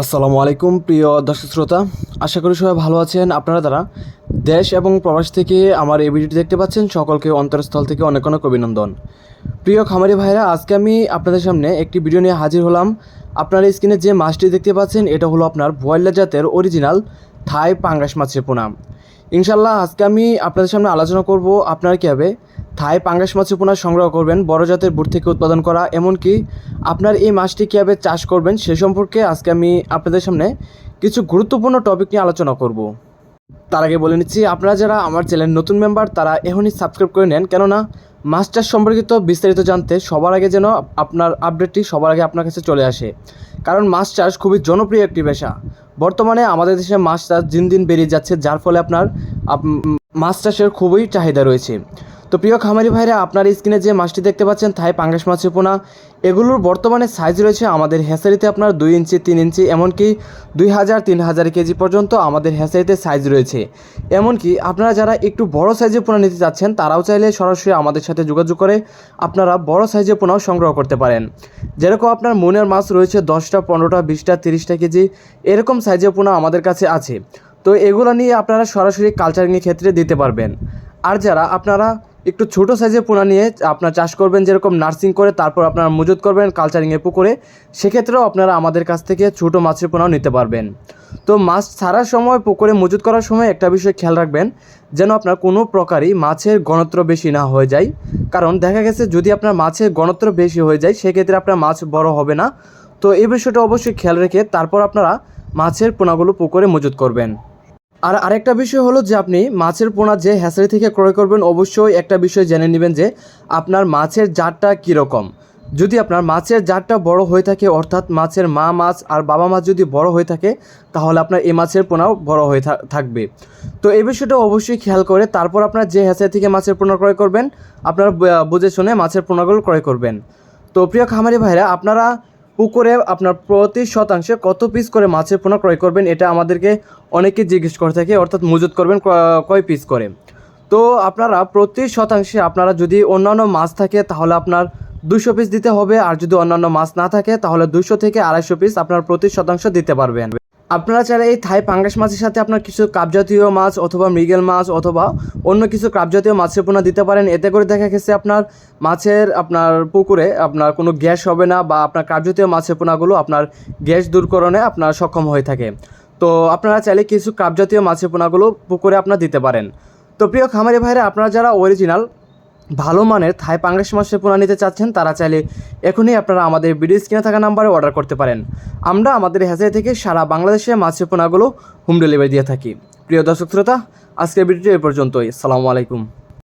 আসসালামু আলাইকুম প্রিয় দর্শক শ্রোতা, আশা করি সবাই ভালো আছেন। আপনারা যারা দেশ এবং প্রবাস থেকে আমার এই ভিডিওটি দেখতে পাচ্ছেন সকলকে অন্তরস্থল থেকে অনেক অনেক অভিনন্দন। প্রিয় খামারি ভাইরা, আজকে আমি আপনাদের সামনে একটি ভিডিও নিয়ে হাজির হলাম। আপনার স্ক্রিনে যে মাছটি দেখতে পাচ্ছেন এটা হলো আপনার ব্রয়লার জাতের অরিজিনাল থাই পাঙ্গাস মাছের পোনা। ইনশাল্লাহ আজকে আমি আপনাদের সামনে আলোচনা করব আপনারা কীভাবে থাই পাঙ্গাস মাছের পোনা সংগ্রহ করবেন, বড় জাতের বুট থেকে উৎপাদন করা, এমনকি আপনার এই মাছটি কীভাবে চাষ করবেন সে সম্পর্কে আজকে আমি আপনাদের সামনে কিছু গুরুত্বপূর্ণ টপিক নিয়ে আলোচনা করব। তার আগে বলে নিচ্ছি, আপনারা যারা আমার চ্যানেল নতুন মেম্বার তারা এখনই সাবস্ক্রাইব করে নেন, কেননা মাছ চাষ সম্পর্কিত বিস্তারিত জানতে সবার আগে যেন আপনার আপডেটটি সবার আগে আপনার কাছে চলে আসে। কারণ মাছ চাষ খুবই জনপ্রিয় একটি পেশা। বর্তমানে আমাদের দেশে মাছ চাষ দিন দিন বেরিয়ে যাচ্ছে, যার ফলে আপনার মাছ চাষের খুবই চাহিদা রয়েছে। তো প্রিয় খামারি ভাইরা, আপনার স্ক্রিনে যে মাছটি দেখতে পাচ্ছেন থাই পাঙ্গাস মাছের পোনা, এগুলোর বর্তমানে সাইজ রয়েছে আমাদের হ্যাচারিতে আপনার 2 ইঞ্চি 3 ইঞ্চি এমনকি 2000-3000 কেজি পর্যন্ত আমাদের হ্যাচারিতে সাইজ রয়েছে। এমনকি আপনারা যারা একটু বড় সাইজের পোনা নিতে চাচ্ছেন তারাও চাইলে সরাসরি আমাদের সাথে যোগাযোগ করে আপনারা বড় সাইজের পোনাও সংগ্রহ করতে পারেন। যেরকম আপনার মনের মাছ রয়েছে 10টা 15টা 20টা 30টা কেজি এরকম সাইজের পোনা আমাদের কাছে আছে। তো এগুলো নিয়ে আপনারা সরাসরি কালচারিংয়ের ক্ষেত্রে দিতে পারবেন। আর যারা আপনারা একটু ছোটো সাইজের পোনা নিয়ে আপনার চাষ করবেন, যেরকম নার্সিং করে তারপর আপনারা মজুত করবেন কালচারিংয়ের পুকুরে, সেক্ষেত্রেও আপনারা আমাদের কাছ থেকে ছোটো মাছের পোনাও নিতে পারবেন। তো মাছ ছাড়ার সময় পুকুরে মজুত করার সময় একটা বিষয় খেয়াল রাখবেন, যেন আপনার কোনো প্রকারই মাছের ঘনত্ব বেশি না হয়ে যায়। কারণ দেখা গেছে যদি আপনার মাছের ঘনত্ব বেশি হয়ে যায় সেক্ষেত্রে আপনার মাছ বড় হবে না। তো এই বিষয়টা অবশ্যই খেয়াল রেখে তারপর আপনারা মাছের পোনাগুলো পুকুরে মজুত করবেন। আর আরেকটা বিষয় হলো যে আপনি মাছের পোনা যে হ্যাচারি থেকে ক্রয় করবেন অবশ্যই একটা বিষয় জেনে নেবেন যে আপনার মাছের জাতটা কীরকম। যদি আপনার মাছের জাতটা বড় হয়ে থাকে, অর্থাৎ মাছের মা মাছ আর বাবা মাছ যদি বড় হয়ে থাকে, তাহলে আপনার এই মাছের পোনাও বড় হয়ে থাকবে। তো এই বিষয়টা অবশ্যই খেয়াল করে তারপর আপনার যে হ্যাচারি থেকে মাছের পোনা ক্রয় করবেন আপনারা বুঝে শুনে মাছের পোনাগুলো ক্রয় করবেন। তো প্রিয় খামারি ভাইরা, আপনারা পুকুরে আপনার প্রতি শতাংশে কত পিস করে মাছের পোনা ক্রয় করবেন এটা আমাদেরকে অনেকে জিজ্ঞেস করে থাকে, অর্থাৎ মজুত করবেন কয় পিস করে। তো আপনারা প্রতি শতাংশে আপনারা যদি অন্যান্য মাছ থাকে তাহলে আপনার 200 পিস দিতে হবে, আর যদি অন্যান্য মাছ না থাকে তাহলে 200 থেকে 250 পিস আপনার প্রতি শতাংশ দিতে পারবেন। আপনারা চাইলে এই থাই পাঙ্গাস মাছের সাথে আপনার কিছু কাপজাতীয় মাছ অথবা মৃগেল মাছ অথবা অন্য কিছু কাপজাতীয় মাছের পোনা দিতে পারেন। এতে করে দেখা গেছে আপনার আপনার পুকুরে আপনার কোনো গ্যাস হবে না, বা আপনার কাপজাতীয় মাছের পোনাগুলো আপনার গ্যাস দূরকরণে আপনার সক্ষম হয়ে থাকে। তো আপনারা চাইলে কিছু কাপজাতীয় মাছের পোনাগুলো পুকুরে আপনার দিতে পারেন। তো প্রিয় খামারি ভাইরা, আপনারা যারা অরিজিনাল ভালো মানের থাই পাঙ্গাস মাছের পোনা নিতে চাচ্ছেন তারা চাইলে এখনই আপনারা আমাদের ভিডিও স্ক্রিনে থাকা নাম্বারে অর্ডার করতে পারেন। আমরা আমাদের হ্যাচারি থেকে সারা বাংলাদেশে মাছের পোনাগুলো হোম ডেলিভারি দিয়ে থাকি। প্রিয় দর্শক শ্রোতা, আজকের ভিডিওটি এই পর্যন্তই। আসসালামু আলাইকুম।